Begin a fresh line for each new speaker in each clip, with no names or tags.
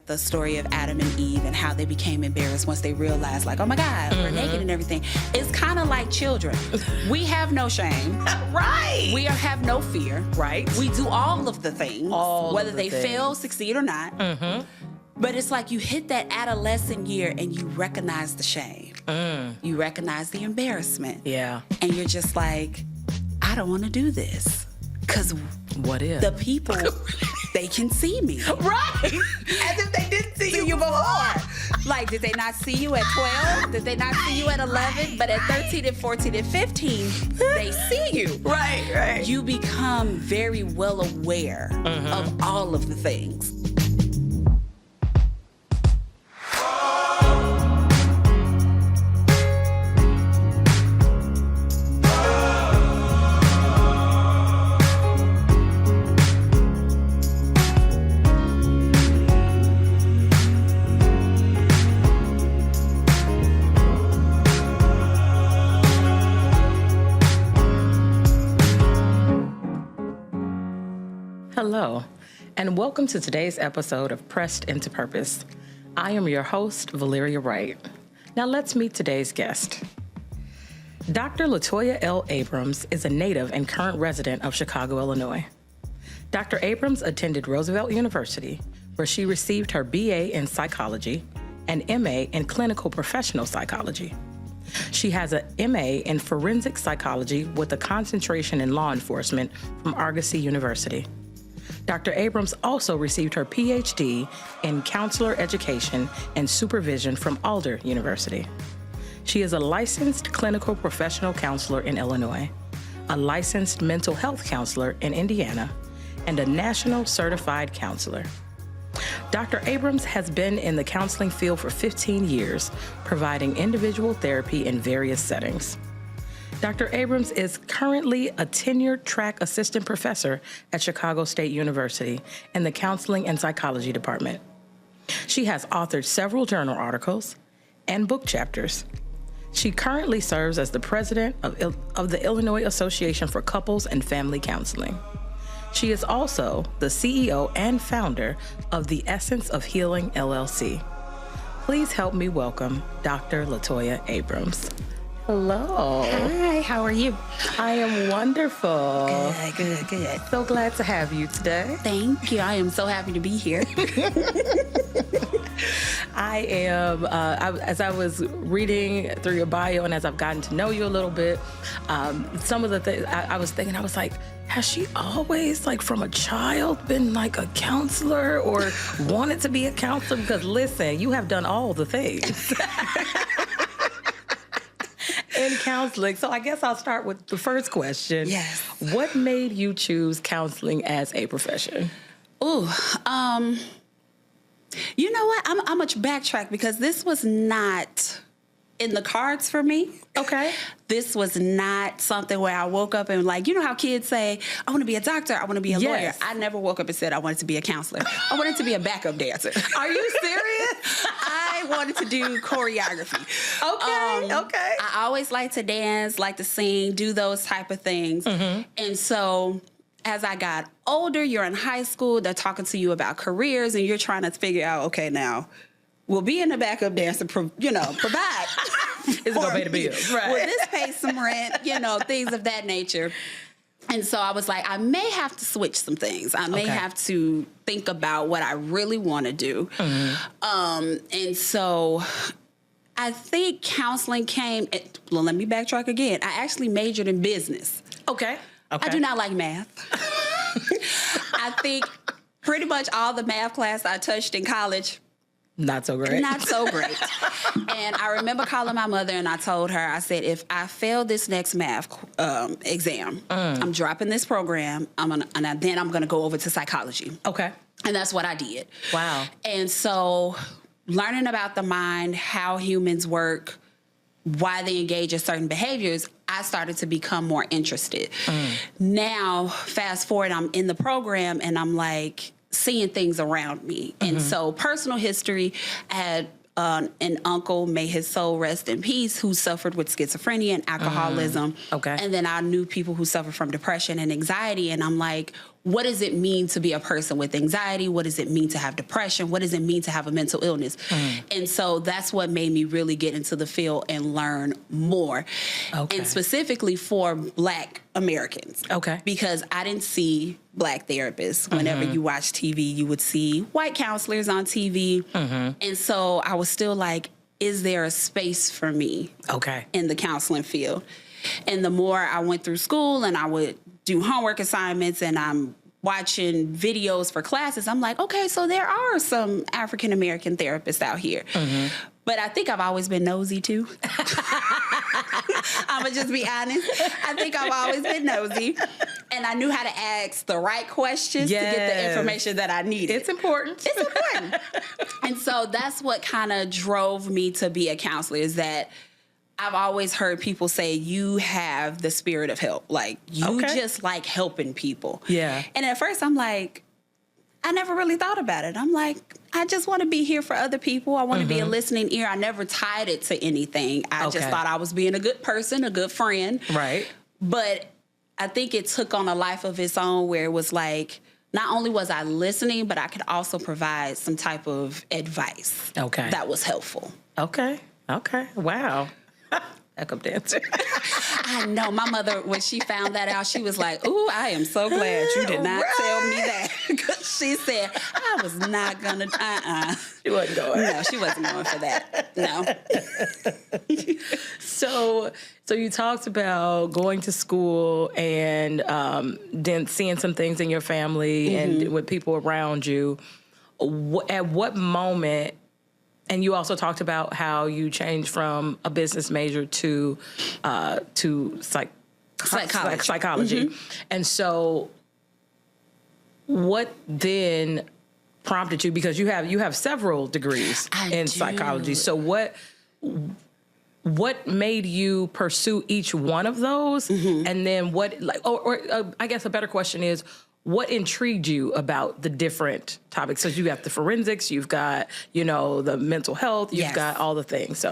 the story of Adam and Eve and how they became embarrassed once they realized, like, oh my God, we're naked and everything. It's kind of like children. We have no shame.
Right.
We have no fear.
Right.
We do all of the things, whether they fail, succeed, or not. But it's like you hit that adolescent year and you recognize the shame. You recognize the embarrassment.
Yeah.
And you're just like, I don't want to do this. Because
what if
the people, they can see me.
Right. As if they didn't see you before.
Like, did they not see you at 12? Did they not see you at 11? But at 13 and 14 and 15, they see you.
Right.
You become very well aware of all of the things.
Hello, and welcome to today's episode of Pressed into Purpose. I am your host, Valeria Wright. Now let's meet today's guest. Dr. LaToya L. Abrams is a native and current resident of Chicago, Illinois. Dr. Abrams attended Roosevelt University, where she received her BA in psychology and MA in clinical professional psychology. She has an MA in forensic psychology with a concentration in law enforcement from Argosy University. Dr. Abrams also received her PhD in counselor education and supervision from Alder University. She is a licensed clinical professional counselor in Illinois, a licensed mental health counselor in Indiana, and a national certified counselor. Dr. Abrams has been in the counseling field for 15 years, providing individual therapy in various settings. Dr. Abrams is currently a tenured track assistant professor at Chicago State University in the Counseling and Psychology Department. She has authored several journal articles and book chapters. She currently serves as the president of the Illinois Association for Couples and Family Counseling. She is also the CEO and founder of the Essence of Healing, LLC. Please help me welcome Dr. LaToya Abrams. Hello.
Hi, how are you?
I am wonderful.
Good.
So glad to have you today.
Thank you. I am so happy to be here.
I am, as I was reading through your bio and as I've gotten to know you a little bit, some of the things I was thinking, I was like, has she always, like from a child, been like a counselor or wanted to be a counselor? Because listen, you have done all the things. In counseling. So I guess I'll start with the first question.
Yes.
What made you choose counseling as a profession?
You know what? I'm going to backtrack because this was not in the cards for me.
Okay.
This was not something where I woke up and like, you know how kids say, I want to be a doctor, I want to be a lawyer. I never woke up and said I wanted to be a counselor. I wanted to be a backup dancer.
Are you serious?
I wanted to do choreography.
Okay.
I always like to dance, like to sing, do those type of things. And so as I got older, you're in high school, they're talking to you about careers and you're trying to figure out, okay, now we'll be in the backup dancer, provide.
Is it gonna pay the bills? Right.
Will this pay some rent? Things of that nature. And so I was like, I may have to switch some things. I may have to think about what I really want to do. And so I think counseling let me backtrack again. I actually majored in business.
Okay.
I do not like math. I think pretty much all the math class I touched in college,
not so great.
And I remember calling my mother and I told her, I said, if I fail this next math exam, I'm dropping this program. Then I'm going to go over to psychology.
Okay.
And that's what I did.
Wow.
And so learning about the mind, how humans work, why they engage in certain behaviors, I started to become more interested. Now, fast forward, I'm in the program and I'm like, seeing things around me. And so personal history, I had an uncle, may his soul rest in peace, who suffered with schizophrenia and alcoholism.
Okay.
And then I knew people who suffered from depression and anxiety. And I'm like, what does it mean to be a person with anxiety? What does it mean to have depression? What does it mean to have a mental illness? And so that's what made me really get into the field and learn more.
Okay.
And specifically for Black Americans.
Okay.
Because I didn't see Black therapists. Whenever you watch TV, you would see white counselors on TV. And so I was still like, is there a space for me in the counseling field? And the more I went through school and I would do homework assignments and I'm watching videos for classes, I'm like, okay, so there are some African American therapists out here. But I think I've always been nosy too. I'm gonna just be honest. I think I've always been nosy. And I knew how to ask the right questions to get the information that I needed.
It's important.
It's important. And so that's what kind of drove me to be a counselor, is that I've always heard people say, you have the spirit of help. Like, you just like helping people.
Yeah.
And at first I'm like, I never really thought about it. I'm like, I just want to be here for other people. I want to be a listening ear. I never tied it to anything. I just thought I was being a good person, a good friend.
Right.
But I think it took on a life of its own, where it was like, not only was I listening, but I could also provide some type of advice that was helpful.
Okay. Wow. Backup dancer.
I know. My mother, when she found that out, she was like, ooh, I am so glad you did not tell me that. Because she said, I was not going to,
She wasn't going.
No, she wasn't going for that. No.
So you talked about going to school and then seeing some things in your family and with people around you. At what moment? And you also talked about how you changed from a business major to psychology. And so what then prompted you, because you have several degrees in psychology. So what made you pursue each one of those? And then I guess a better question is, what intrigued you about the different topics? So you got the forensics, you've got, the mental health, you've got all the things.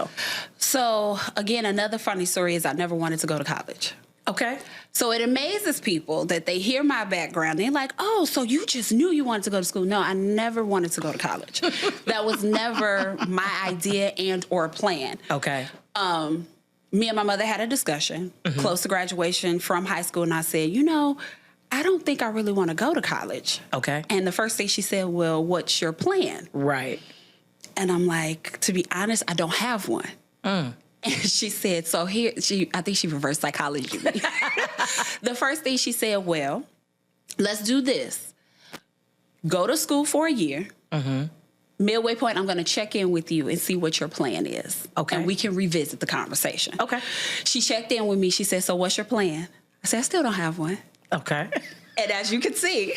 So again, another funny story is I never wanted to go to college.
Okay.
So it amazes people that they hear my background. They're like, oh, so you just knew you wanted to go to school. No, I never wanted to go to college. That was never my idea and or plan.
Okay.
Me and my mother had a discussion close to graduation from high school. And I said, I don't think I really want to go to college. Okay. And the first thing she said, well, what's your plan?
Right.
And I'm like, to be honest, I don't have one. And she said, so here, I think she reversed psychology. The first thing she said, well, let's do this. Go to school for a year. Midway point, I'm going to check in with you and see what your plan is. Okay. And we can revisit the conversation. Okay. She checked in with me. She said, so what's your plan? I said, I still don't have one.
Okay.
And as you can see,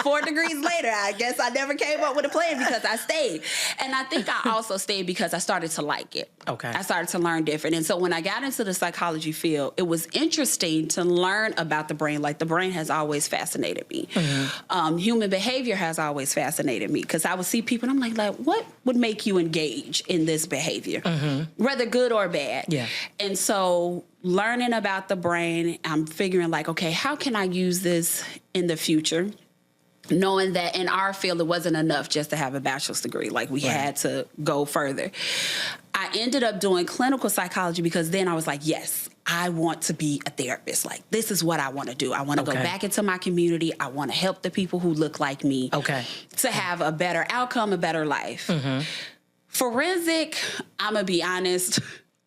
4 degrees later, I guess I never came up with a plan because I stayed. And I think I also stayed because I started to like it. Okay. I started to learn different. And so when I got into the psychology field, it was interesting to learn about the brain. Like, the brain has always fascinated me. Human behavior has always fascinated me, because I would see people and I'm like, what would make you engage in this behavior, whether good or bad? Yeah. And so learning about the brain, I'm figuring like, okay, how can I use this in the future? Knowing that in our field, it wasn't enough just to have a bachelor's degree. Like, we had to go further. I ended up doing clinical psychology because then I was like, yes, I want to be a therapist. Like, this is what I want to do. I want to go back into my community. I want to help the people who look like me to have a better outcome, a better life. Forensic, I'm going to be honest,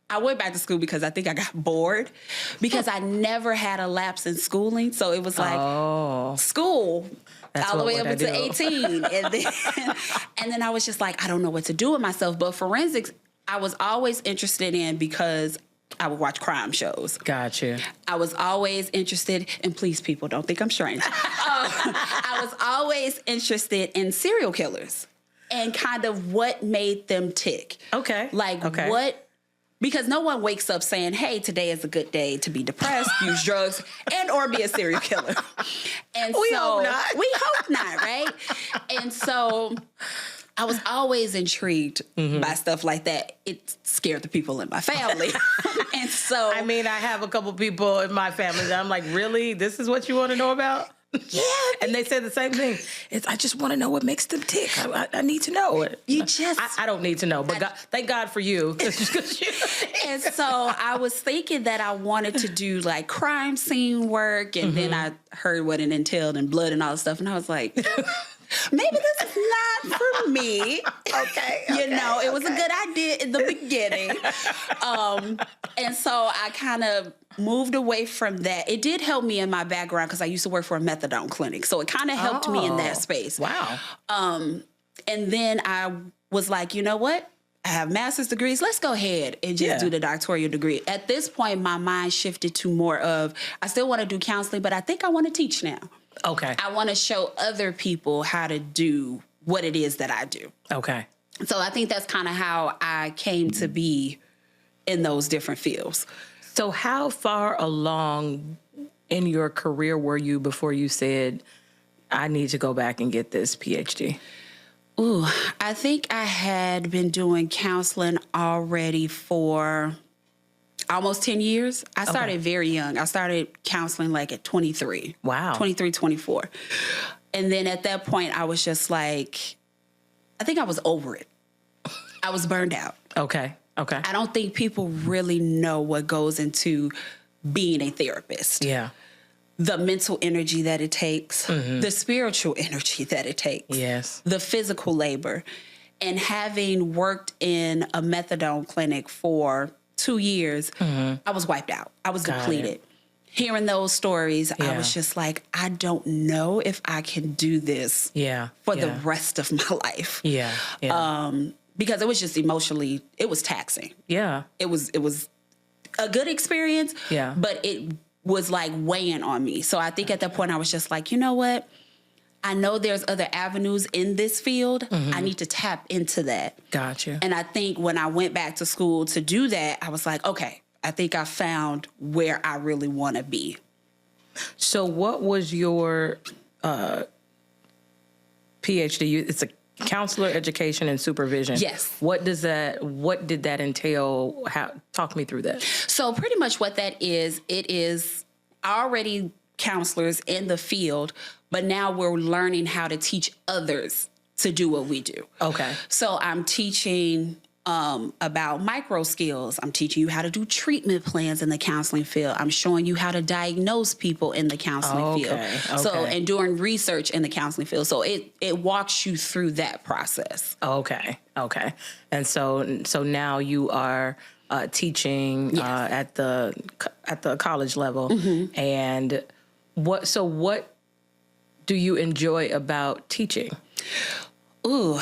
I went back to school because I think I got bored, because I never had a lapse in schooling. So it was like school all the way up until 18. And then I was just like, I don't know what to do with myself. But forensics, I was always interested in because I would watch crime shows.
Gotcha.
I was always interested, and please, people, don't think I'm strange. I was always interested in serial killers and kind of what made them tick. Okay. Like, what... Because no one wakes up saying, hey, today is a good day to be depressed, use drugs, and or be a serial killer. And
we hope not.
We hope not, right? And so I was always intrigued by stuff like that. It scared the people in my family. And so...
I mean, I have a couple people in my family that I'm like, really? This is what you want to know about?
Yeah.
And they said the same thing. I just want to know what makes them tick. I need to know it. I don't need to know, but thank God for you.
And so I was thinking that I wanted to do like crime scene work. And then I heard what it entailed and blood and all that stuff. And I was like, maybe this is not for me. You know, it was a good idea in the beginning. And so I kind of moved away from that. It did help me in my background because I used to work for a methadone clinic. So it kind of helped me in that space.
Wow.
And then I was like, you know what? I have master's degrees. Let's go ahead and just do the doctoral degree. At this point, my mind shifted to more of, I still want to do counseling, but I think I want to teach now.
Okay.
I want to show other people how to do what it is that I do.
Okay.
So I think that's kind of how I came to be in those different fields.
So how far along in your career were you before you said, I need to go back and get this PhD?
Ooh, I think I had been doing counseling already for almost 10 years. I started very young. I started counseling like at 23.
Wow.
23, 24. And then at that point, I was just like, I think I was over it. I was burned out.
Okay.
I don't think people really know what goes into being a therapist.
Yeah.
The mental energy that it takes, the spiritual energy that it takes,
yes,
the physical labor. And having worked in a methadone clinic for 2 years, I was wiped out. I was depleted. Hearing those stories, I was just like, I don't know if I can do this for the rest of my life. Because it was just emotionally, it was taxing.
Yeah.
It was a good experience, but it was like weighing on me. So I think at that point I was just like, you know what? I know there's other avenues in this field. I need to tap into that.
Gotcha.
And I think when I went back to school to do that, I was like, okay, I think I found where I really want to be.
So what was your PhD? It's a counselor, education, and supervision.
Yes.
What did that entail? Talk me through that.
So pretty much what that is, it is already counselors in the field, but now we're learning how to teach others to do what we do.
Okay.
So I'm teaching about micro skills. I'm teaching you how to do treatment plans in the counseling field. I'm showing you how to diagnose people in the counseling field. So, and doing research in the counseling field. So it walks you through that process.
Okay. And so now you are teaching at the college level. And what do you enjoy about teaching?
Ooh,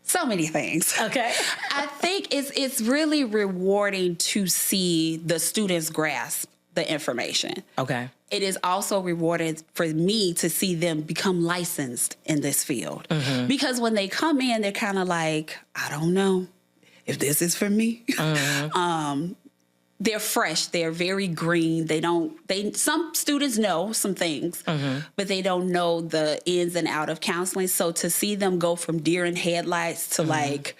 so many things.
Okay.
I think it's really rewarding to see the students grasp the information.
Okay.
It is also rewarding for me to see them become licensed in this field. Because when they come in, they're kind of like, I don't know if this is for me. They're fresh. They're very green. Some students know some things, but they don't know the ins and out of counseling. So to see them go from deer in headlights to like,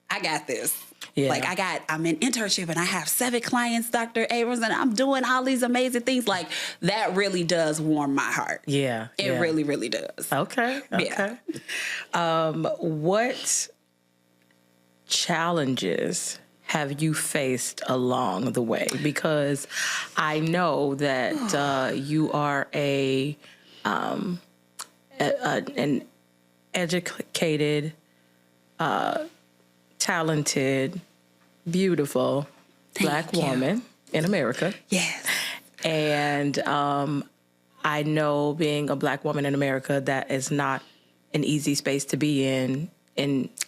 I got this. Yeah. Like I'm in internship and I have 7 clients, Dr. Abrams, and I'm doing all these amazing things. Like that really does warm my heart.
Yeah.
It really, really does.
Okay.
Yeah.
What challenges have you faced along the way? Because I know that you are an educated, talented, beautiful Black woman in America.
Yes.
And I know being a Black woman in America, that is not an easy space to be in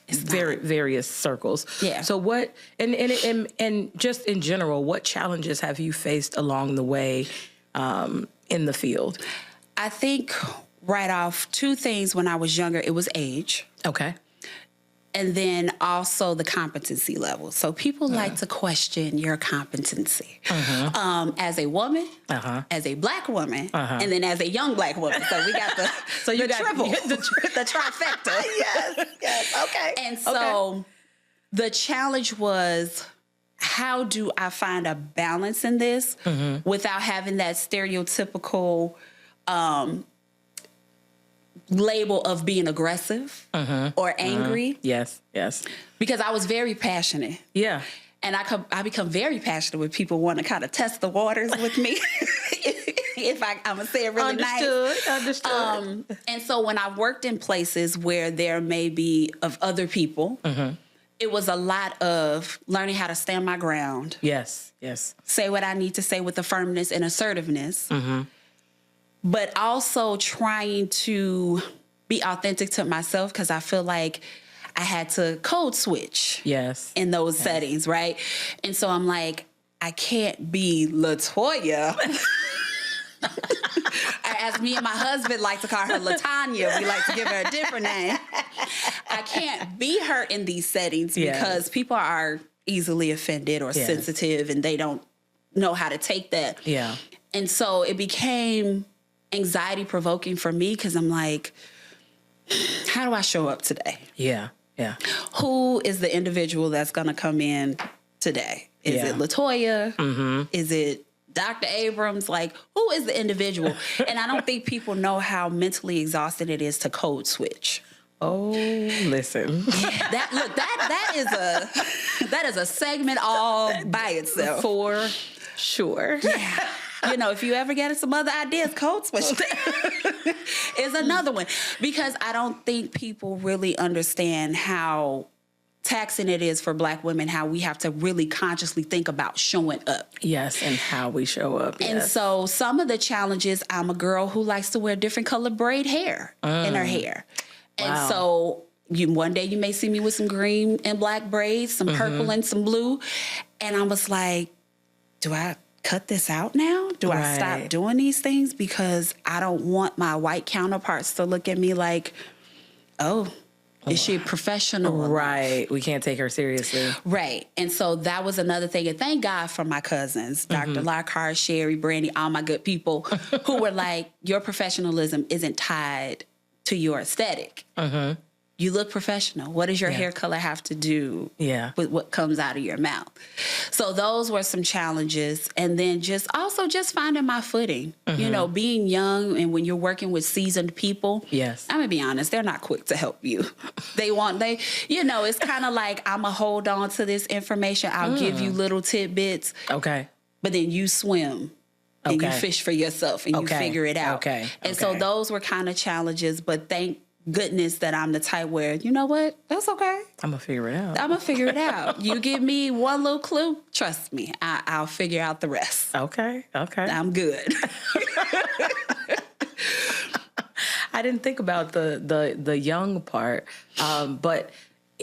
various circles. Yeah. So what, and just in general, what challenges have you faced along the way in the field?
I think right off 2 things when I was younger, it was age.
Okay.
And then also the competency level. So people like to question your competency as a woman, as a Black woman, and then as a young Black woman. So we got the triple, the trifecta. Yes. Okay. And so the challenge was, how do I find a balance in this without having that stereotypical label of being aggressive or angry.
Yes, yes.
Because I was very passionate.
Yeah.
And I become very passionate when people want to kind of test the waters with me. If I'm going to say it really nice.
Understood.
And so when I worked in places where there may be of other people, it was a lot of learning how to stand my ground.
Yes, yes.
Say what I need to say with the firmness and assertiveness. But also trying to be authentic to myself, because I feel like I had to code switch in those settings, right? And so I'm like, I can't be LaToya. As me and my husband like to call her LaTanya, we like to give her a different name. I can't be her in these settings because people are easily offended or sensitive, and they don't know how to take that.
Yeah.
And so it became anxiety provoking for me, because I'm like, how do I show up today?
Yeah. Yeah.
Who is the individual that's going to come in today? Is it LaToya? Is it Dr. Abrams? Like, who is the individual? And I don't think people know how mentally exhausting it is to code switch.
Oh, listen.
That is a segment all by itself.
For sure.
Yeah. You know, if you ever get some other ideas, code switch is another one. Because I don't think people really understand how taxing it is for Black women, how we have to really consciously think about showing up.
Yes, and how we show up.
And so some of the challenges, I'm a girl who likes to wear different colored braid hair in her hair. And so one day you may see me with some green and black braids, some purple and some blue. And I was like, do I cut this out now? Do I stop doing these things? Because I don't want my white counterparts to look at me like, oh, is she a professional?
Right. We can't take her seriously.
Right. And so that was another thing. And thank God for my cousins, Dr. Lockhart, Sherry, Brandy, all my good people who were like, your professionalism isn't tied to your aesthetic. You look professional. What does your hair color have to do with what comes out of your mouth? So those were some challenges. And then just finding my footing, you know, being young, and when you're working with seasoned people, I'm gonna be honest, they're not quick to help you. It's kind of like, I'm gonna hold on to this information. I'll give you little tidbits. Okay. But then you swim. And you fish for yourself and you figure it out. And so those were kind of challenges, but thank goodness that I'm the type where, you know what, that's okay.
I'm going to
figure it out. You give me one little clue, trust me, I'll figure out the rest.
Okay.
I'm good.
I didn't think about the young part, but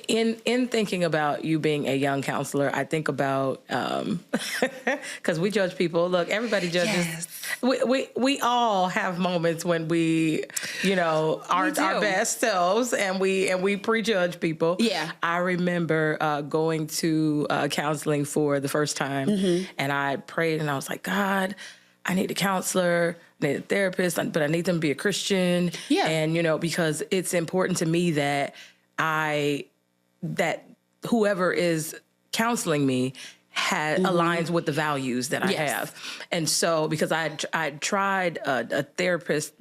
in thinking about you being a young counselor, I think about, because we judge people. Look, everybody judges. Yes. We all have moments when we, aren't our best selves, and we prejudge people. Yeah. I remember going to counseling for the first time, and I prayed, and I was like, God, I need a counselor, I need a therapist, but I need them to be a Christian. Yeah. And, because it's important to me that that whoever is counseling me aligns with the values that I have. And so, because I tried a therapist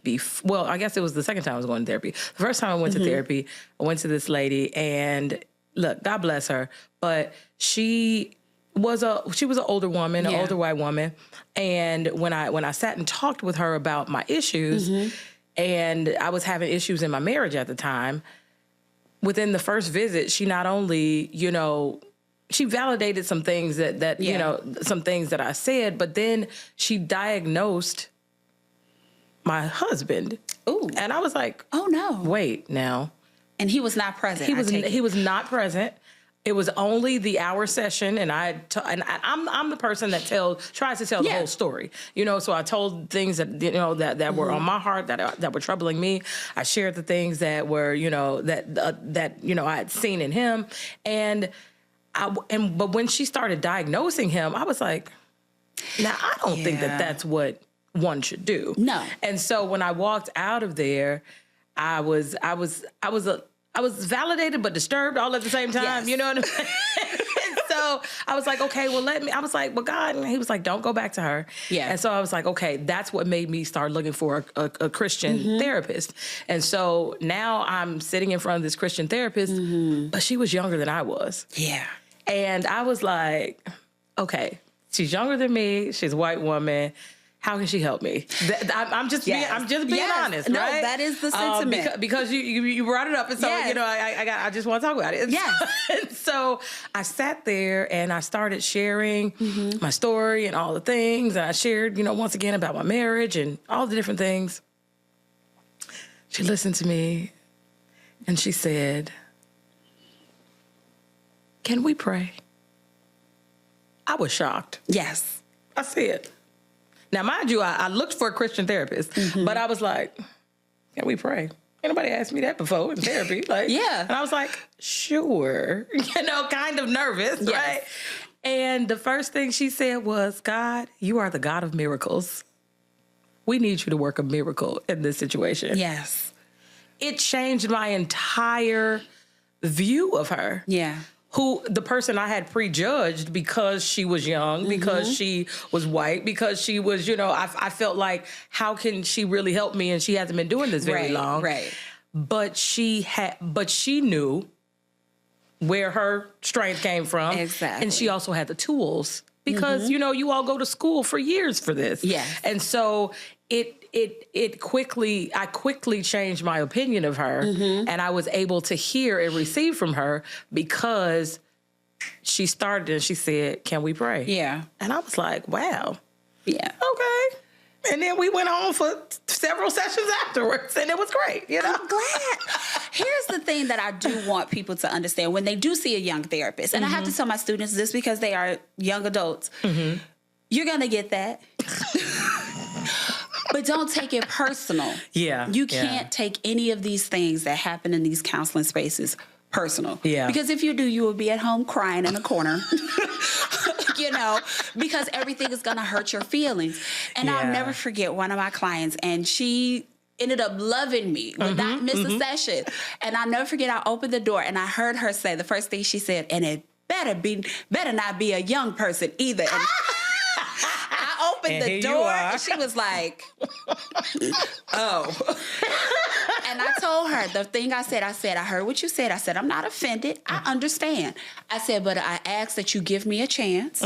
well, I guess it was the second time I was going to therapy. The first time I went to therapy, I went to this lady, and look, God bless her, but she was an older woman, an older white woman. And when I sat and talked with her about my issues, and I was having issues in my marriage at the time, within the first visit, she not only, she validated some things some things that I said, but then she diagnosed my husband. Ooh. And I was like, oh no. Wait now.
And he was not present.
He was not present. It was only the hour session, and I'm the person that tries to tell the whole story, So I told things that that were on my heart, that were troubling me. I shared the things that were that I had seen in him, but when she started diagnosing him, I was like, now I don't think that that's what one should do. No. And so when I walked out of there, I was validated but disturbed all at the same time. Yes. You know what I mean? So so I was like, okay, well, I was like, well, God, and he was like, don't go back to her.
Yeah.
And so I was like, okay, that's what made me start looking for a Christian therapist. And so now I'm sitting in front of this Christian therapist, but she was younger than I was.
Yeah.
And I was like, okay, she's younger than me. She's a white woman. How can she help me? I'm just being honest,
no,
right?
that is the sentiment.
Because you brought it up, and so I just want to talk about it. And so I sat there and I started sharing my story and all the things. And I shared, once again about my marriage and all the different things. She listened to me, and she said, "Can we pray?" I was shocked.
Yes,
I said. Now, mind you, I looked for a Christian therapist, but I was like, can we pray? Anybody asked me that before in therapy?
Yeah.
And I was like, sure, kind of nervous, right? And the first thing she said was, God, you are the God of miracles. We need you to work a miracle in this situation.
Yes.
It changed my entire view of her.
Yeah.
Who the person I had prejudged because she was young, because she was white, because she was, I felt like, how can she really help me? And she hasn't been doing this very long.
Right.
But she knew where her strength came from.
Exactly.
And she also had the tools because, you all go to school for years for this.
Yes.
And so I quickly changed my opinion of her, and I was able to hear and receive from her because she started and she said, can we pray?
Yeah.
And I was like, wow.
Yeah.
Okay. And then we went on for several sessions afterwards, and it was great,
I'm glad. Here's the thing that I do want people to understand when they do see a young therapist, and I have to tell my students this because they are young adults, you're going to get that. But don't take it personal.
Yeah.
You can't take any of these things that happen in these counseling spaces personal.
Yeah.
Because if you do, you will be at home crying in a corner. Because everything is going to hurt your feelings. And I'll never forget one of my clients, and she ended up loving me, would not miss a session. And I'll never forget, I opened the door and I heard her say, the first thing she said, and it better not be a young person either. And I opened the door and she was like, oh. And I told her the thing I said, I heard what you said. I said, I'm not offended. I understand. I said, but I ask that you give me a chance.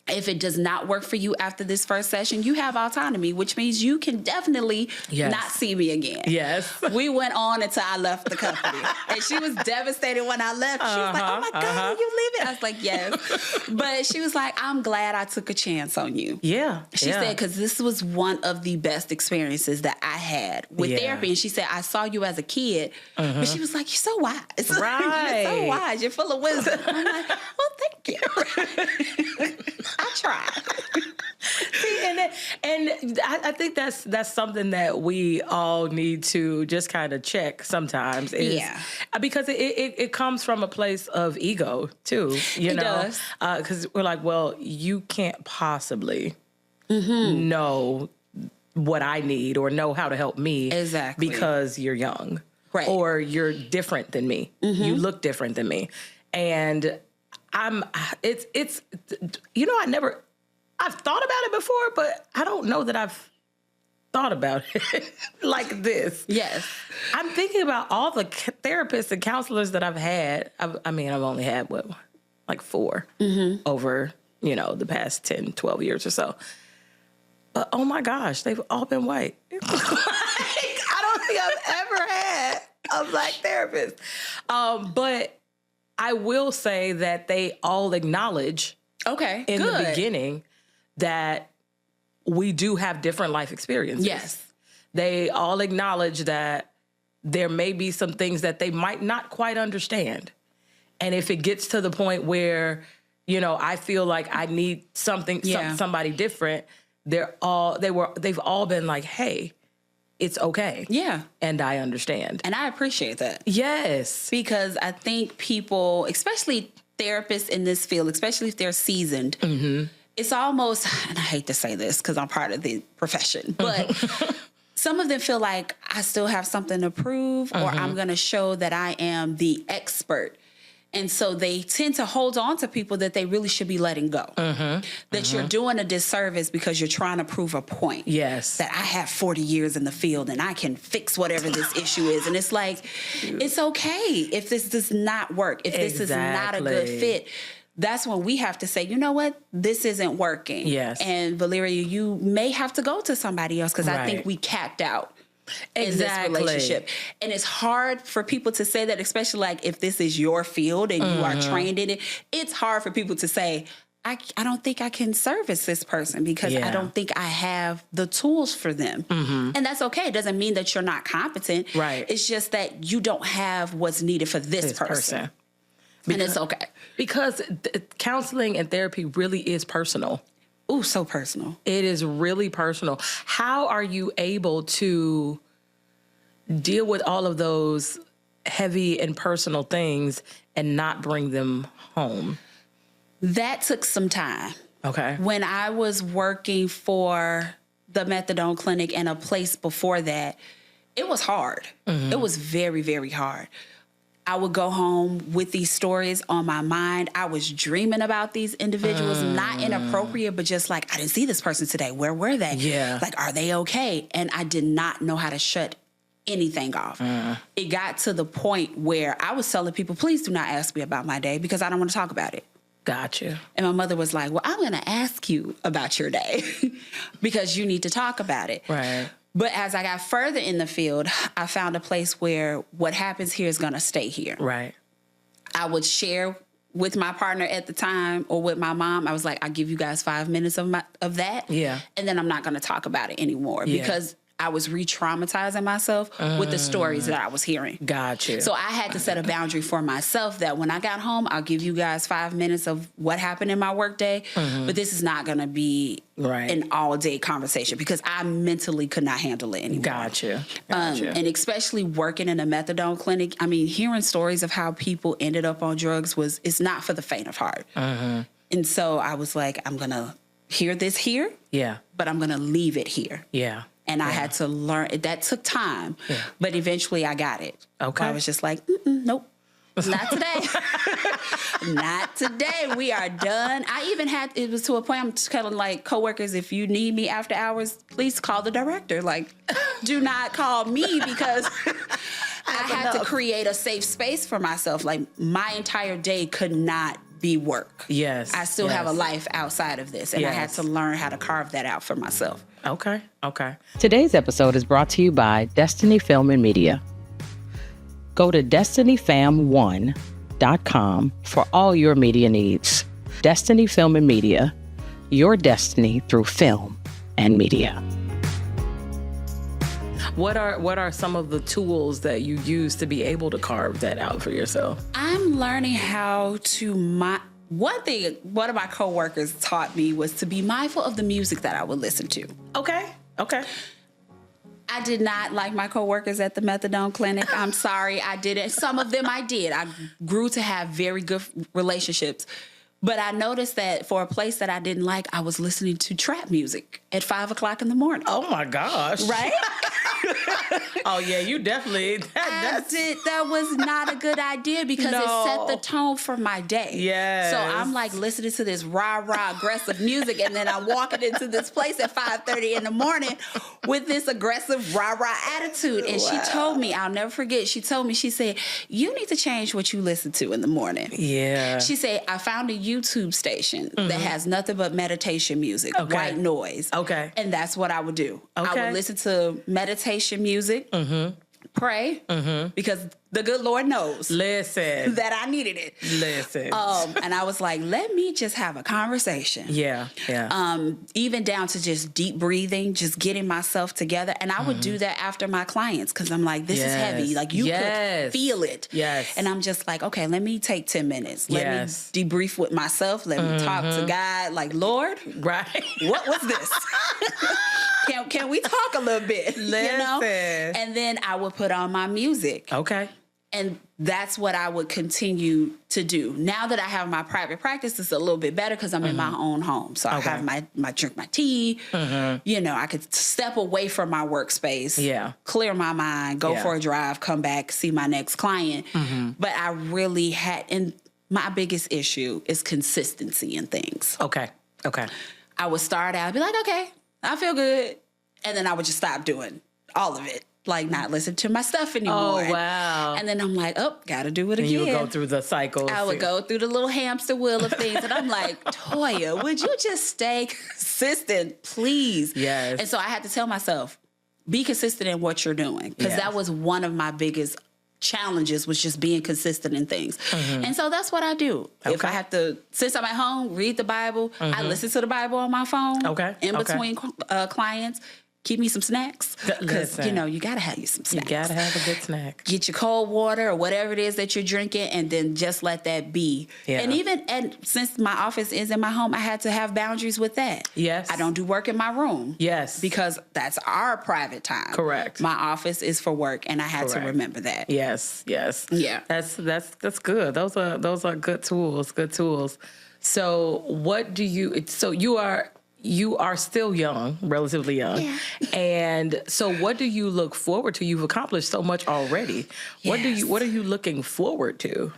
If it does not work for you after this first session, you have autonomy, which means you can definitely not see me again.
Yes.
We went on until I left the company. And she was devastated when I left. She was like, oh my God, are you leaving? I was like, yes. But she was like, I'm glad I took a chance on you.
Yeah.
She said, because this was one of the best experiences that I had with therapy. And she said, I saw you as a kid. But she was like, you're so wise.
Right.
You're so wise. You're full of wisdom. I'm like, well, thank you. I tried.
See, and I think that's something that we all need to just kind of check sometimes. Because it comes from a place of ego too. It does. Because we're like, well, you can't possibly know what I need or know how to help me because you're young,
right? Or
you're different than me. You look different than me, and it's I've thought about it before, but I don't know that I've thought about it like this.
Yes.
I'm thinking about all the therapists and counselors that I've had. I've only had like 4 over, the past 10, 12 years or so. But oh my gosh, they've all been white. I don't think I've ever had a black therapist. But I will say that they all acknowledge in the beginning that we do have different life experiences.
Yes.
They all acknowledge that there may be some things that they might not quite understand. And if it gets to the point where, I feel like I need somebody different, they've all been like, hey, it's okay. Yeah. And I understand.
And I appreciate that.
Yes.
Because I think people, especially therapists in this field, especially if they're seasoned, it's almost, and I hate to say this because I'm part of the profession, but some of them feel like I still have something to prove or I'm going to show that I am the expert And so they tend to hold on to people that they really should be letting go. That you're doing a disservice because you're trying to prove a point.
Yes.
That I have 40 years in the field and I can fix whatever this issue is. And it's like, it's okay if this does not work, if this is not a good fit. That's when we have to say, you know what, this isn't working.
Yes.
And Valeria, you may have to go to somebody else because I think we capped out in this relationship. And it's hard for people to say that, especially like if this is your field and you are trained in it. It's hard for people to say, I don't think I can service this person because I don't think I have the tools for them. And that's okay. It doesn't mean that you're not competent.
Right.
It's just that you don't have what's needed for this person. And it's okay.
Because counseling and therapy really is personal.
Ooh, so personal.
It is really personal. How are you able to deal with all of those heavy and personal things and not bring them home?
That took some time.
Okay.
When I was working for the methadone clinic and a place before that, it was hard. It was very, very hard. I would go home with these stories on my mind. I was dreaming about these individuals, not inappropriate, but just like, I didn't see this person today. Where were they?
Yeah.
Like, are they okay? And I did not know how to shut anything off. It got to the point where I was telling people, please do not ask me about my day because I don't want to talk about it.
Gotcha.
And my mother was like, well, I'm going to ask you about your day because you need to talk about it.
Right.
But as I got further in the field, I found a place where what happens here is going to stay here.
Right.
I would share with my partner at the time or with my mom. I was like, I'll give you guys 5 minutes of that.
Yeah.
And then I'm not going to talk about it anymore because I was re-traumatizing myself with the stories that I was hearing.
Gotcha.
So I had to set a boundary for myself that when I got home, I'll give you guys 5 minutes of what happened in my workday, but this is not going to be an all-day conversation because I mentally could not handle it anymore.
Gotcha.
And especially working in a methadone clinic, I mean, hearing stories of how people ended up on drugs it's not for the faint of heart. And so I was like, I'm going to hear this here, but I'm going to leave it here.
Yeah.
And I had to learn. That took time, but eventually I got it.
Okay.
I was just like, nope, not today. Not today. We are done. I even it was to a point I'm just kind of like, coworkers, if you need me after hours, please call the director. Like, do not call me because I had to create a safe space for myself. Like, my entire day could not be work.
Yes.
I still have a life outside of this, and I had to learn how to carve that out for myself.
Okay.
Today's episode is brought to you by Destiny Film and Media. Go to destinyfam1.com for all your media needs. Destiny Film and Media, your destiny through film and media.
What are some of the tools that you use to be able to carve that out for yourself?
I'm learning how to one thing one of my coworkers taught me was to be mindful of the music that I would listen to.
Okay.
I did not like my coworkers at the methadone clinic. I'm sorry, I didn't. Some of them I did. I grew to have very good relationships. But I noticed that for a place that I didn't like, I was listening to trap music at 5 o'clock in the morning.
Oh my gosh.
Right?
Oh yeah, you definitely.
That was not a good idea because it set the tone for my day.
Yes.
So I'm like listening to this rah-rah aggressive music, and then I'm walking into this place at 5:30 in the morning with this aggressive rah-rah attitude. And she told me, I'll never forget, she said, you need to change what you listen to in the morning.
Yeah.
She said, I found a YouTube station that has nothing but meditation music, white noise.
Okay.
And that's what I would do. I
Okay.
would listen to meditation music, pray, because the good Lord knows
Listen.
that I needed it.
Listen.
And I was like, let me just have a conversation.
Yeah.
Even down to just deep breathing, just getting myself together. And I would do that after my clients because I'm like, this is heavy. Like, you could feel it.
Yes.
And I'm just like, okay, let me take 10 minutes. Let me debrief with myself. Let me talk to God. Like, Lord,
Right.
what was this? Can we talk a little bit?
Listen.
You know? And then I would put on my music.
Okay.
And that's what I would continue to do. Now that I have my private practice, it's a little bit better because I'm in my own home. So I have my drink my tea. You know, I could step away from my workspace, clear my mind, go for a drive, come back, see my next client. But I really had, and my biggest issue is consistency in things.
Okay.
I would start out, be like, okay, I feel good. And then I would just stop doing all of it. Like not listen to my stuff anymore.
Oh, wow.
And then I'm like, oh, gotta do it again.
And you would go through the cycles.
I would go through the little hamster wheel of things. And I'm like, Toya, would you just stay consistent, please?
Yes.
And so I had to tell myself, be consistent in what you're doing. Because that was one of my biggest challenges, was just being consistent in things. And so that's what I do. If I have to, since I'm at home, read the Bible, I listen to the Bible on my phone in between clients. Keep me some snacks, because, you know, you got to have you some snacks.
You got to have a good snack.
Get your cold water or whatever it is that you're drinking, and then just let that be. And since my office is in my home, I had to have boundaries with that.
Yes.
I don't do work in my room.
Yes.
Because that's our private time.
Correct.
My office is for work, and I had to remember that.
Yes.
Yeah.
That's good. Those are good tools. Good tools. So what do you? So you are still young, relatively young.
Yeah.
And so what do you look forward to? You've accomplished so much already.
Yes.
What are you looking forward to?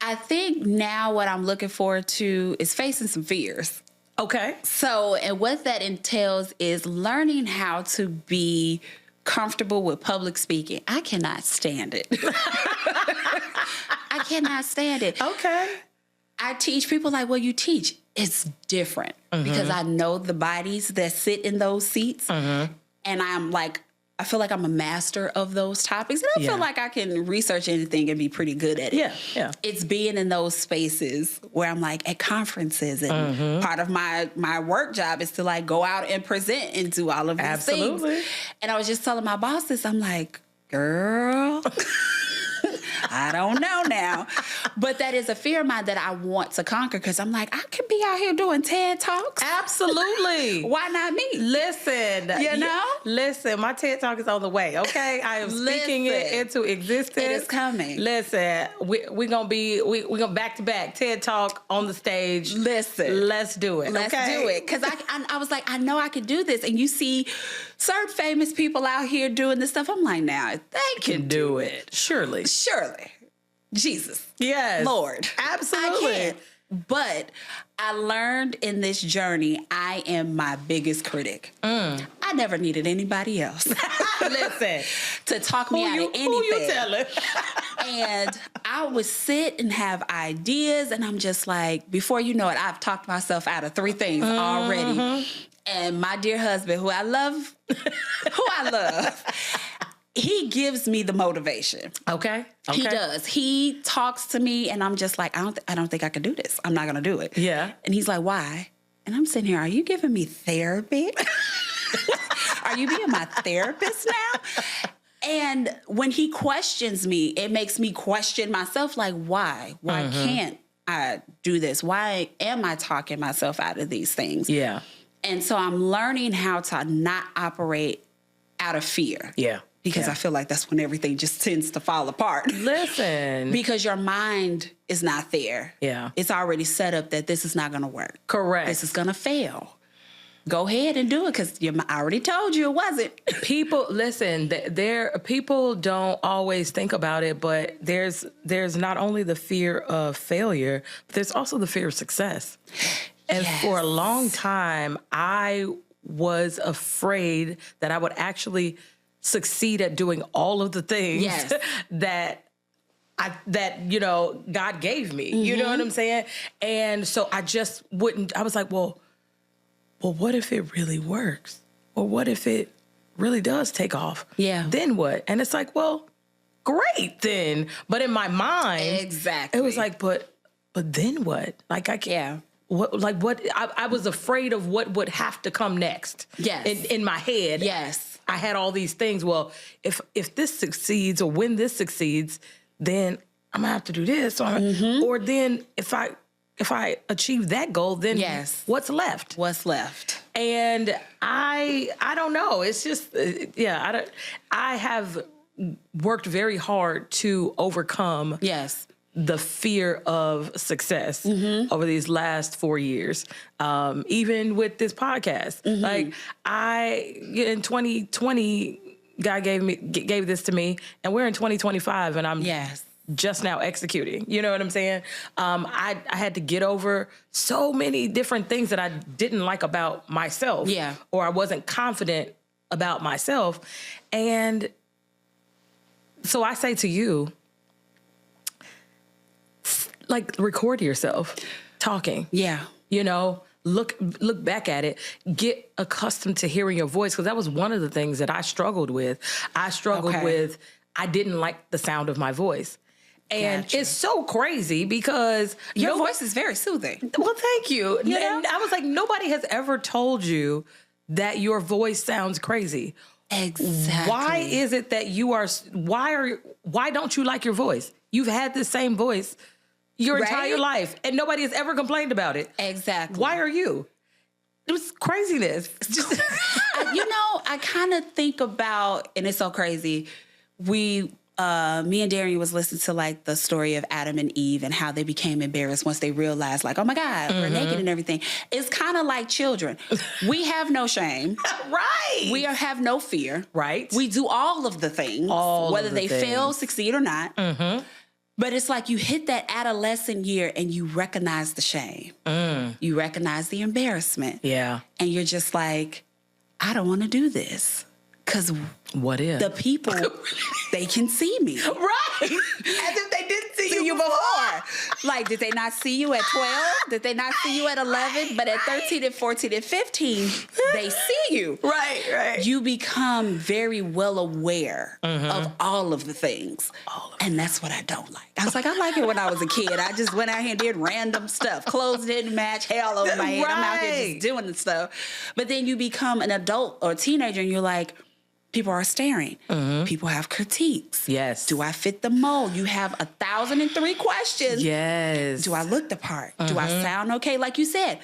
I think now what I'm looking forward to is facing some fears.
Okay.
So, and what that entails is learning how to be comfortable with public speaking. I cannot stand it. I cannot stand it.
Okay.
I teach people like, well, you teach. It's different because I know the bodies that sit in those seats. And I'm like, I feel like I'm a master of those topics. And I feel like I can research anything and be pretty good at it.
Yeah.
It's being in those spaces where I'm like at conferences, and part of my work job is to like go out and present and do all of these things. And I was just telling my boss this, I'm like, girl, I don't know now. But that is a fear of mine that I want to conquer, because I'm like, I could be out here doing TED Talks.
Absolutely.
Why not me?
Listen. Listen, my TED Talk is on the way, okay? I am speaking it into existence.
It is coming.
Listen, we're going to back to back TED Talk on the stage.
Listen.
Let's do it,
Let's do it. Because I was like, I know I could do this. And you see certain famous people out here doing this stuff. I'm like, now, if they can do it.
Surely.
Jesus.
Yes.
Lord.
Absolutely.
I can't. But I learned in this journey, I am my biggest critic. I never needed anybody else.
Listen.
To talk me out of anything.
Who you telling?
And I would sit and have ideas, and I'm just like, before you know it, I've talked myself out of 3 things already. And my dear husband, who I love, he gives me the motivation.
Okay.
He does. He talks to me, and I'm just like, I don't think I can do this. I'm not going to do it.
Yeah.
And he's like, why? And I'm sitting here, are you giving me therapy? Are you being my therapist now? And when he questions me, it makes me question myself, like, why? Why can't I do this? Why am I talking myself out of these things?
Yeah.
And so I'm learning how to not operate out of fear.
Yeah.
Because I feel like that's when everything just tends to fall apart.
Listen.
Because your mind is not there.
Yeah.
It's already set up that this is not going to work.
Correct.
This is going to fail. Go ahead and do it, because I already told you it wasn't.
People, listen, people don't always think about it, but there's not only the fear of failure, but there's also the fear of success. And for a long time, I was afraid that I would actually succeed at doing all of the things that God gave me. You know what I'm saying? And so I just wouldn't. I was like, well, what if it really works? Or what if it really does take off? Yeah. Then what? And it's like, well, great then. But in my mind,
exactly,
it was like, but then what? Like I can't. Yeah. What? I was afraid of what would have to come next.
Yes.
In my head. Yes. I had all these things. Well, if this succeeds, or when this succeeds, then I'm gonna have to do this. Or then if I achieve that goal, then what's left?
What's left?
And I don't know. It's just I have worked very hard to overcome
Yes.
the fear of success over these last 4 years. Even with this podcast, like in 2020, God gave this to me, and we're in 2025, and I'm just now executing. You know what I'm saying? I had to get over so many different things that I didn't like about myself, or I wasn't confident about myself, and so I say to you, like, record yourself talking.
Yeah.
You know, look back at it. Get accustomed to hearing your voice, because that was one of the things that I struggled with. I didn't like the sound of my voice. And it's so crazy because
your voice is very soothing.
Well, thank you. And I was like, nobody has ever told you that your voice sounds crazy.
Exactly.
Why is it that why don't you like your voice? You've had the same voice your entire life, and nobody has ever complained about it.
Exactly.
Why are you? It was craziness.
I kind of think about, and it's so crazy, me and Darian was listening to like the story of Adam and Eve and how they became embarrassed once they realized, like, oh my God, we're naked and everything. It's kind of like children. We have no shame.
Right.
We have no fear.
Right.
We do all of the things, whether they fail, succeed, or not. But it's like you hit that adolescent year and you recognize the shame. You recognize the embarrassment.
Yeah.
And you're just like, I don't want to do this. Because
what if
the people, they can see me.
Right. As if they didn't see you before.
Like, did they not see you at 12? Did they not see you at 11? But at 13 and 14 and 15, they see you.
Right.
You become very well aware of all of the things. And that's what I don't like. I was like, I like it when I was a kid. I just went out here and did random stuff. Clothes didn't match, hair all over my head. I'm out here just doing the stuff. But then you become an adult or a teenager and you're like, people are staring. People have critiques.
Yes.
Do I fit the mold? You have 1,003 questions.
Yes.
Do I look the part? Do I sound okay? Like you said,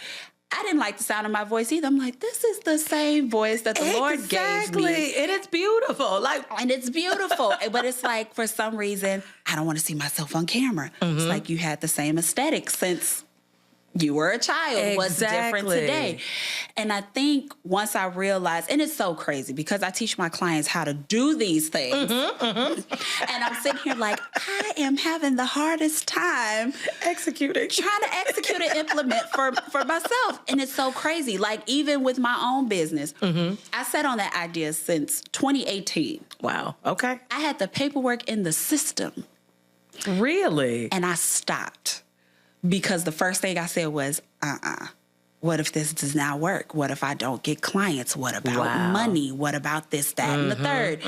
I didn't like the sound of my voice either. I'm like, this is the same voice that the Lord gave me.
And it's beautiful.
And it's beautiful. But it's like, for some reason, I don't want to see myself on camera. It's like you had the same aesthetic since you were a child. What's different today? And I think once I realized, and it's so crazy because I teach my clients how to do these things. And I'm sitting here like, I am having the hardest time trying to execute and implement for myself. And it's so crazy. Like, even with my own business, I sat on that idea since 2018.
Wow. Okay.
I had the paperwork in the system.
Really?
And I stopped. Because the first thing I said was, what if this does not work? What if I don't get clients? What about money? What about this, that, and the third?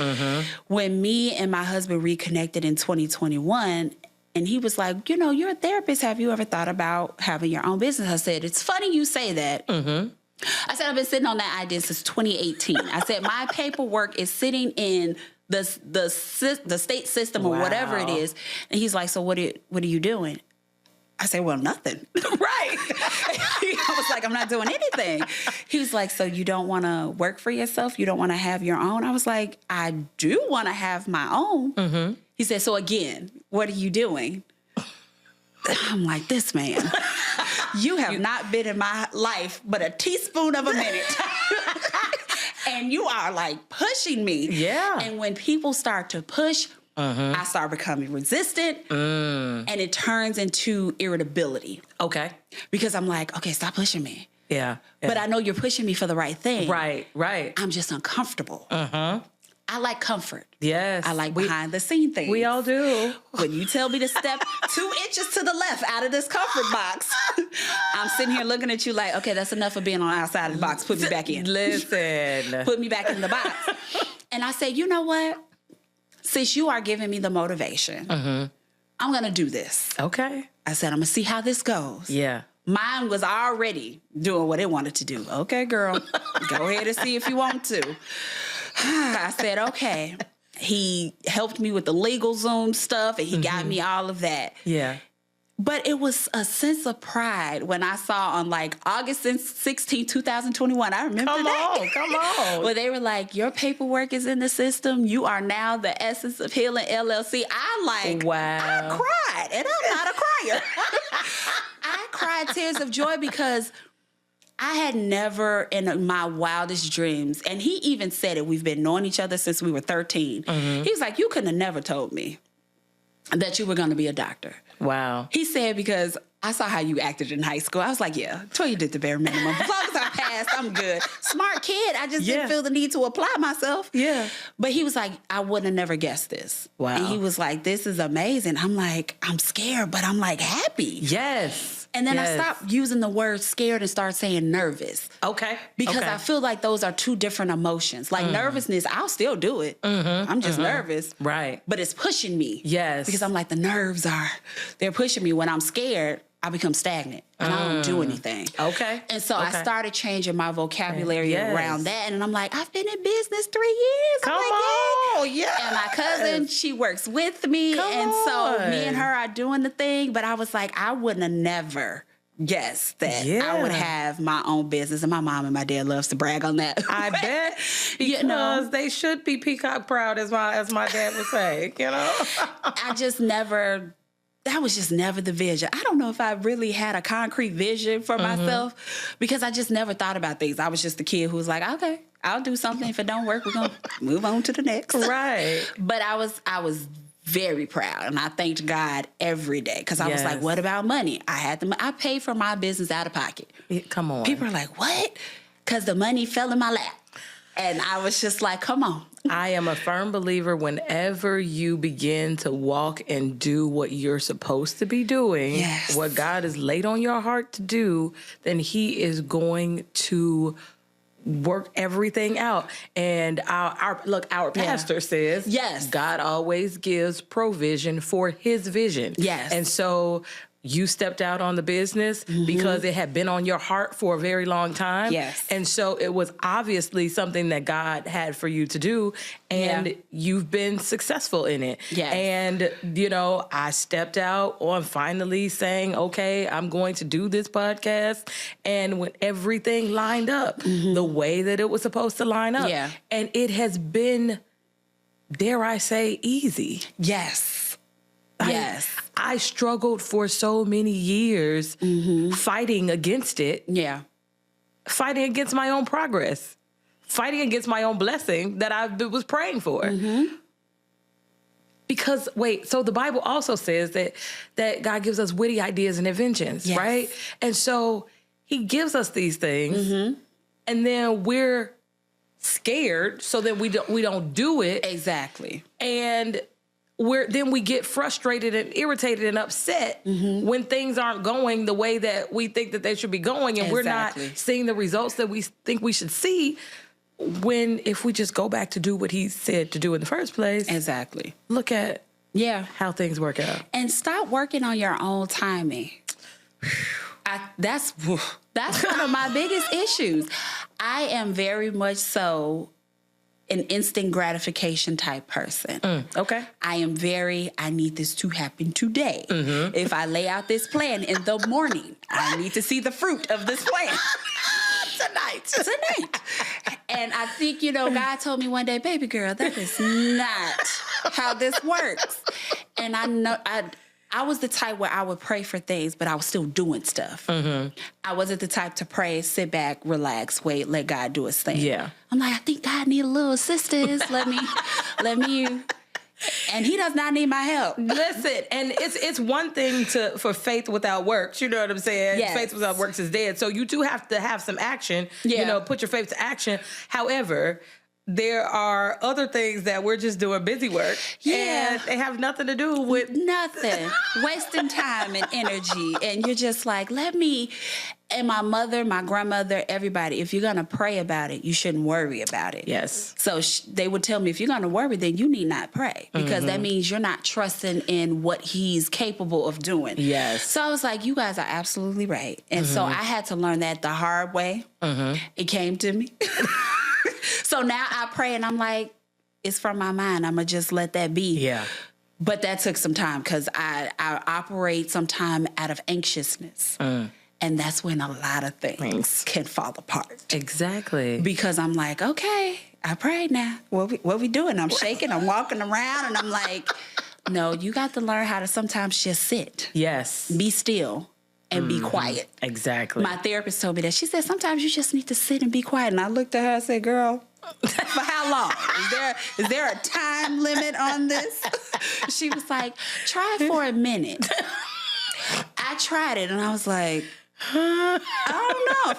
When me and my husband reconnected in 2021, and he was like, you're a therapist. Have you ever thought about having your own business? I said, it's funny you say that. I said, I've been sitting on that idea since 2018. I said, my paperwork is sitting in the state system or whatever it is. And he's like, so what are you doing? I said, well, nothing. Right. I was like, I'm not doing anything. He was like, so you don't want to work for yourself? You don't want to have your own? I was like, I do want to have my own. He said, so again, what are you doing? I'm like, this man, you have not been in my life but a teaspoon of a minute. And you are like pushing me. Yeah. And when people start to push, I start becoming resistant, and it turns into irritability.
Okay.
Because I'm like, okay, stop pushing me.
Yeah.
But I know you're pushing me for the right thing.
Right.
I'm just uncomfortable. I like comfort.
Yes.
I like behind the scene things.
We all do.
When you tell me to step 2 inches to the left out of this comfort box, I'm sitting here looking at you like, okay, that's enough of being on the outside of the box. Put me back in.
Listen.
Put me back in the box. And I say, you know what? Since you are giving me the motivation, I'm going to do this.
Okay.
I said, I'm going to see how this goes.
Yeah.
Mine was already doing what it wanted to do. Okay, girl, go ahead and see if you want to. I said, okay. He helped me with the legal Zoom stuff, and he got me all of that.
Yeah.
But it was a sense of pride when I saw on like August 16, 2021. I remember that.
Come on.
Where they were like, your paperwork is in the system. You are now the Essence of Healing LLC. I cried. And I'm not a crier. I cried tears of joy because I had never in my wildest dreams, and he even said it, we've been knowing each other since we were 13. He was like, you couldn't have never told me that you were going to be a doctor.
Wow.
He said, because I saw how you acted in high school. I was like, yeah, Toya did the bare minimum. As long as I passed, I'm good. Smart kid. I just didn't feel the need to apply myself.
Yeah.
But he was like, I wouldn't have never guessed this.
Wow.
And he was like, this is amazing. I'm like, I'm scared, but I'm like happy.
Yes.
And then I stopped using the word scared and started saying nervous.
Okay.
Because I feel like those are two different emotions. Like nervousness, I'll still do it. I'm just nervous.
Right.
But it's pushing me.
Yes.
Because I'm like, the nerves they're pushing me. When I'm scared, I become stagnant and I don't do anything.
Okay.
And so I started changing my vocabulary around that. And I'm like, I've been in business 3 years.
Come on. Yeah.
And my cousin, she works with me. So me and her are doing the thing. But I was like, I wouldn't have never guessed that I would have my own business. And my mom and my dad loves to brag on that.
I bet. Because they should be peacock proud, as my dad would say,
I just never... That was just never the vision. I don't know if I really had a concrete vision for myself because I just never thought about things. I was just the kid who was like, okay, I'll do something. If it don't work, we're going to move on to the next.
Right.
But I was very proud, and I thanked God every day because I was like, what about money? I paid for my business out of pocket.
Come on.
People are like, what? Because the money fell in my lap. And I was just like, come on.
I am a firm believer whenever you begin to walk and do what you're supposed to be doing, what God has laid on your heart to do, then he is going to work everything out. And our pastor says, God always gives provision for his vision.
Yes.
And so you stepped out on the business because it had been on your heart for a very long time.
Yes.
And so it was obviously something that God had for you to do, and you've been successful in it.
Yes.
And, I stepped out on finally saying, okay, I'm going to do this podcast. And when everything lined up the way that it was supposed to line up, and it has been, dare I say, easy.
Yes.
I struggled for so many years fighting against it. Yeah. Fighting against my own progress. Fighting against my own blessing that I was praying for. Because, so the Bible also says that God gives us witty ideas and inventions, right? And so he gives us these things, and then we're scared so that we don't do it.
Exactly.
And then we get frustrated and irritated and upset when things aren't going the way that we think that they should be going, and we're not seeing the results that we think we should see. If we just go back to do what he said to do in the first place.
Exactly.
Look at how things work out.
And stop working on your own timing. That's one of my biggest issues. I am very much so an instant gratification type person.
Okay.
I need this to happen today. If I lay out this plan in the morning, I need to see the fruit of this plan. Tonight. And I think, God told me one day, baby girl, that is not how this works. And I know I was the type where I would pray for things, but I was still doing stuff. I wasn't the type to pray, sit back, relax, wait, let God do his thing.
Yeah.
I'm like, I think God need a little assistance. Let me, and he does not need my help.
Listen, and it's one thing for faith without works. You know what I'm saying?
Yes.
Faith without works is dead. So you do have to have some action. Put your faith to action. However, there are other things that we're just doing busy work. And they have nothing to do with
nothing. Wasting time and energy. And you're just like, and my mother, my grandmother, everybody, if you're going to pray about it, you shouldn't worry about it.
Yes.
So they would tell me, if you're going to worry, then you need not pray, because that means you're not trusting in what he's capable of doing.
Yes.
So I was like, you guys are absolutely right. And so I had to learn that the hard way. It came to me. So now I pray and I'm like, it's from my mind. I'm going to just let that be.
Yeah.
But that took some time because I operate sometime out of anxiousness. And that's when a lot of things can fall apart.
Exactly.
Because I'm like, okay, I prayed now. What we doing? I'm shaking, I'm walking around, and I'm like, no, you got to learn how to sometimes just sit.
Yes.
Be still and be quiet.
Exactly.
My therapist told me that. She said, sometimes you just need to sit and be quiet. And I looked at her and said, girl, for how long? Is there a time limit on this? She was like, try it for a minute. I tried it and I was like, I don't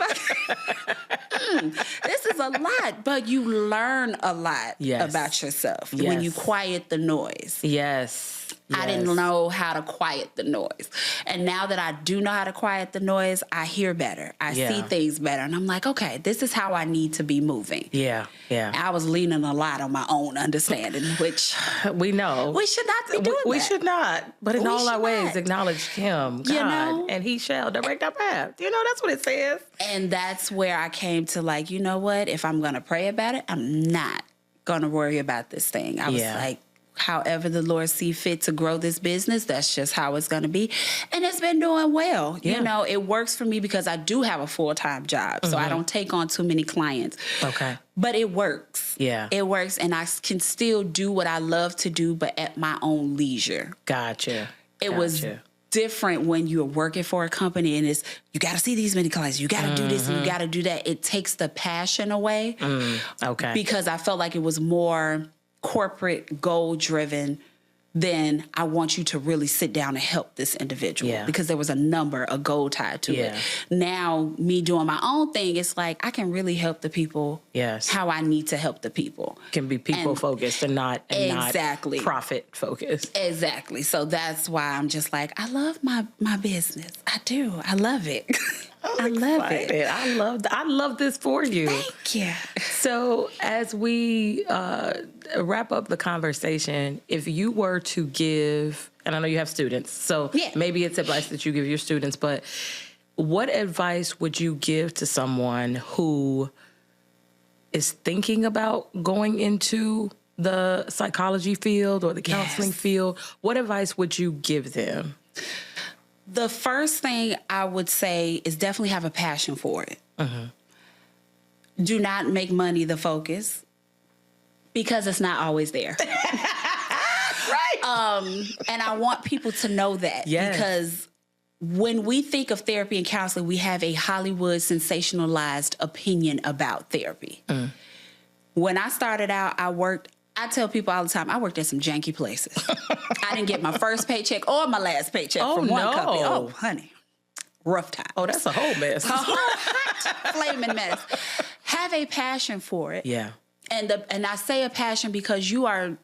know. This is a lot, but you learn a lot about yourself when you quiet the noise.
Yes.
I didn't know how to quiet the noise. And now that I do know how to quiet the noise, I hear better. I see things better. And I'm like, okay, this is how I need to be moving.
Yeah.
I was leaning a lot on my own understanding, which
we know.
We should not be doing
we
that.
should not. But in all our ways, acknowledge him, God,
you know?
and he shall direct our path. You know, that's what it says.
And that's where I came to like, you know what? If I'm going to pray about it, I'm not going to worry about this thing. I was like, however the Lord see fit to grow this business, that's just how it's going to be. And it's been doing well. You know, it works for me because I do have a full-time job. So I don't take on too many clients.
Okay.
But it works.
Yeah.
It works. And I can still do what I love to do, but at my own leisure.
Gotcha.
It was different when you're working for a company and it's, you got to see these many clients. You got to do this and you got to do that. It takes the passion away.
Okay.
Because I felt like it was more corporate goal driven than I want you to really sit down and help this individual because there was a goal tied to it. Now me doing my own thing, it's like I can really help the people how I need to help the people.
Can be people focused and not
exactly
profit focused.
Exactly. So that's why I'm just like, I love my business. I do. I love it. I love it.
I love this for you.
Thank you.
So as we wrap up the conversation, if you were to give, and I know you have students, so maybe it's advice that you give your students, but what advice would you give to someone who is thinking about going into the psychology field or the counseling field? What advice would you give them?
The first thing I would say is definitely have a passion for it. Do not make money the focus because it's not always there. Right. And I want people to know that because when we think of therapy and counseling, we have a Hollywood sensationalized opinion about therapy. When I started out, I tell people all the time, I worked at some janky places. I didn't get my first paycheck or my last paycheck from one company. Oh, honey. Rough time.
Oh, that's a whole mess.
A whole hot flaming mess. Have a passion for it.
Yeah.
And I say a passion because you are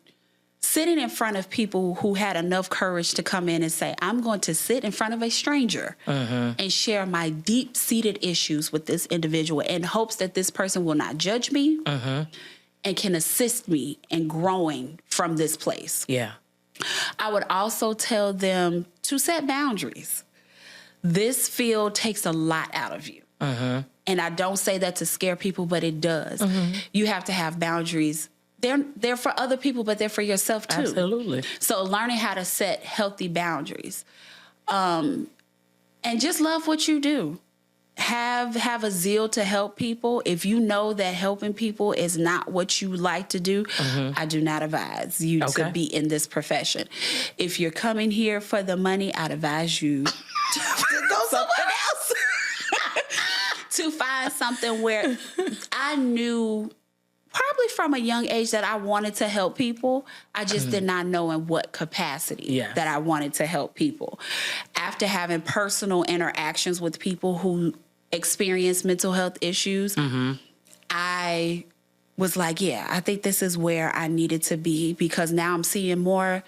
sitting in front of people who had enough courage to come in and say, I'm going to sit in front of a stranger and share my deep-seated issues with this individual in hopes that this person will not judge me and can assist me in growing from this place.
Yeah.
I would also tell them to set boundaries. This field takes a lot out of you. And I don't say that to scare people, but it does. You have to have boundaries. They're for other people, but they're for yourself too.
Absolutely.
So learning how to set healthy boundaries. And just love what you do. Have a zeal to help people. If you know that helping people is not what you like to do, I do not advise you to be in this profession. If you're coming here for the money, I'd advise you to go somewhere else. To find something where I knew probably from a young age that I wanted to help people. I just did not know in what capacity that I wanted to help people. After having personal interactions with people who experience mental health issues, I was like, I think this is where I needed to be because now I'm seeing more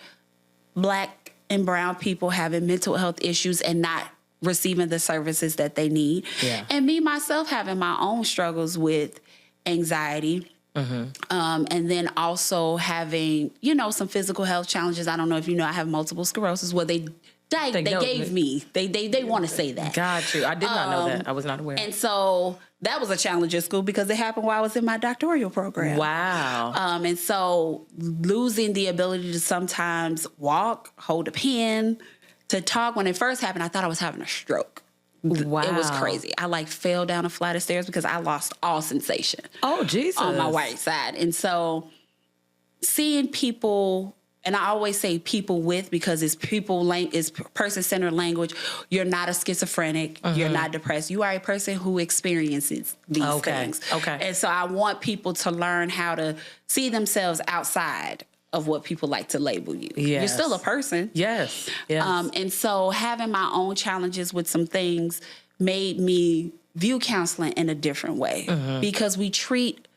Black and brown people having mental health issues and not receiving the services that they need. And me, myself, having my own struggles with anxiety. And then also having, some physical health challenges. I don't know if you know, I have multiple sclerosis where they They gave me. They want to say that.
Got you. I did not know that. I was not aware.
And so that was a challenge at school because it happened while I was in my doctoral program.
Wow.
And so losing the ability to sometimes walk, hold a pen, to talk. When it first happened, I thought I was having a stroke.
Wow.
It was crazy. I fell down a flight of stairs because I lost all sensation.
Oh, Jesus.
On my right side. And so seeing people, and I always say people with, because it's person-centered language. You're not a schizophrenic. You're not depressed. You are a person who experiences these things.
Okay.
And so I want people to learn how to see themselves outside of what people like to label you.
Yes.
You're still a person.
Yes.
And so having my own challenges with some things made me view counseling in a different way, because we treat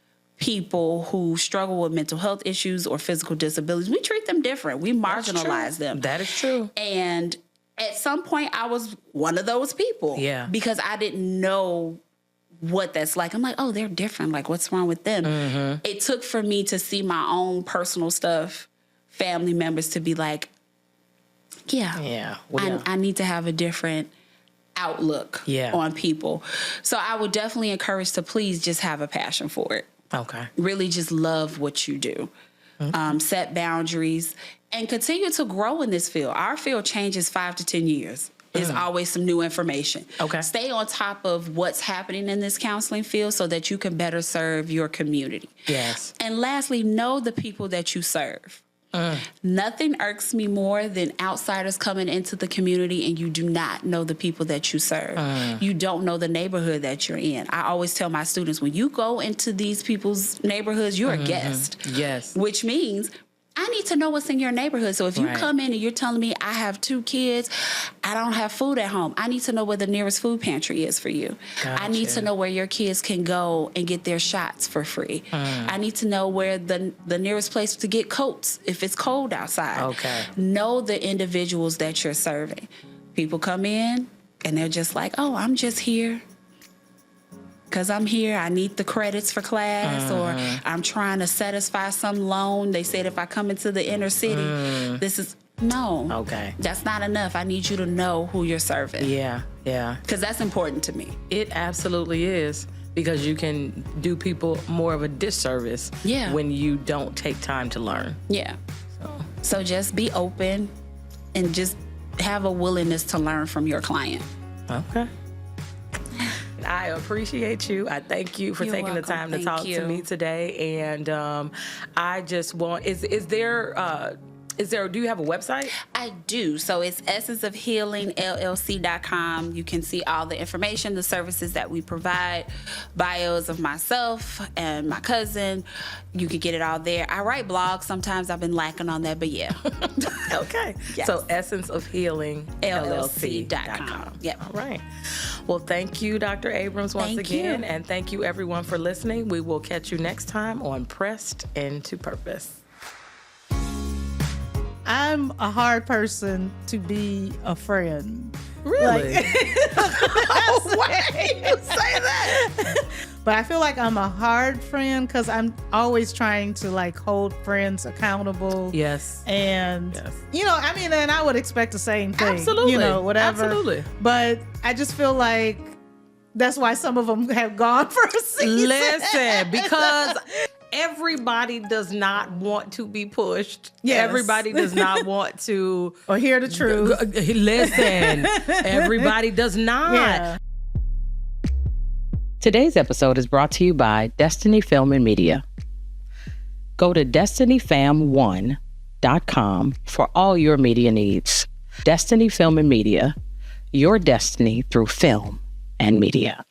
people who struggle with mental health issues or physical disabilities, we treat them different. We marginalize them.
That is true.
And at some point I was one of those people.
Yeah.
Because I didn't know what that's like. I'm like, oh, they're different. Like, what's wrong with them? It took for me to see my own personal stuff, family members to be like, I need to have a different outlook on people. So I would definitely encourage to please just have a passion for it.
Okay.
Really just love what you do. Set boundaries and continue to grow in this field. Our field changes 5 to 10 years. There's always some new information.
Okay.
Stay on top of what's happening in this counseling field so that you can better serve your community.
Yes.
And lastly, know the people that you serve. Nothing irks me more than outsiders coming into the community and you do not know the people that you serve. You don't know the neighborhood that you're in. I always tell my students, when you go into these people's neighborhoods, you're a guest.
Yes.
Which means I need to know what's in your neighborhood. So if you come in and you're telling me I have 2 kids, I don't have food at home, I need to know where the nearest food pantry is for you.
Gotcha.
I need to know where your kids can go and get their shots for free. I need to know where the nearest place to get coats if it's cold outside.
Okay.
Know the individuals that you're serving. People come in and they're just like, oh, I'm just here because I'm here, I need the credits for class, or I'm trying to satisfy some loan. They said if I come into the inner city, this is, no.
Okay.
That's not enough. I need you to know who you're serving.
Yeah.
Because that's important to me.
It absolutely is, because you can do people more of a disservice when you don't take time to learn.
Yeah. So just be open and just have a willingness to learn from your client.
Okay. I appreciate you. I thank you for taking the time to talk to me today. And I just want, do you have a website?
I do. So it's essenceofhealingllc.com. You can see all the information, the services that we provide, bios of myself and my cousin. You can get it all there. I write blogs. Sometimes I've been lacking on that, but yeah.
Okay.
Yes.
So essenceofhealingllc.com.
Yep.
All right. Well, thank you, Dr. Abrams, once again. And thank you, everyone, for listening. We will catch you next time on Pressed into Purpose.
I'm a hard person to be a friend.
Really?
Like,
no way you say that.
But I feel like I'm a hard friend because I'm always trying to like hold friends accountable.
Yes.
And, I mean, and I would expect the same thing.
Absolutely.
Whatever.
Absolutely.
But I just feel like that's why some of them have gone for a season.
Listen, because everybody does not want to be pushed.
Yes.
Everybody does not want to
or hear the truth.
Listen, everybody does not.
Yeah.
Today's episode is brought to you by Destiny Film and Media. Go to destinyfam1.com for all your media needs. Destiny Film and Media, your destiny through film and media.